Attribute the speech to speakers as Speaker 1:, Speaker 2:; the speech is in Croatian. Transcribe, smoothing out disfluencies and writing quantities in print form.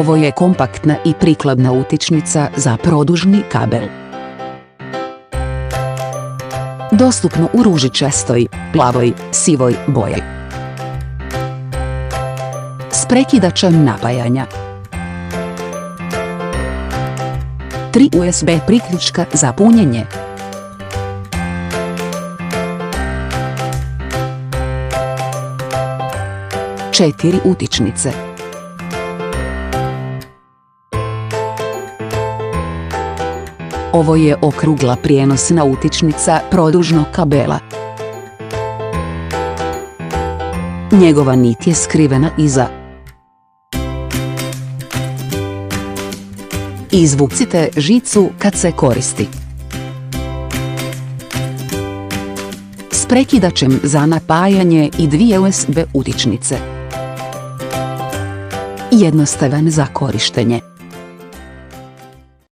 Speaker 1: Ovo je kompaktna i prikladna utičnica za produžni kabel. Dostupno u ružičastoj, plavoj, sivoj boji. S prekidačem napajanja. 3 USB priključka za punjenje. Četiri utičnice. Ovo je okrugla prijenosna utičnica produžnog kabela. Njegova nit je skrivena iza. Izvucite žicu kad se koristi. S prekidačem za napajanje i 2 USB utičnice. Jednostavan za korištenje.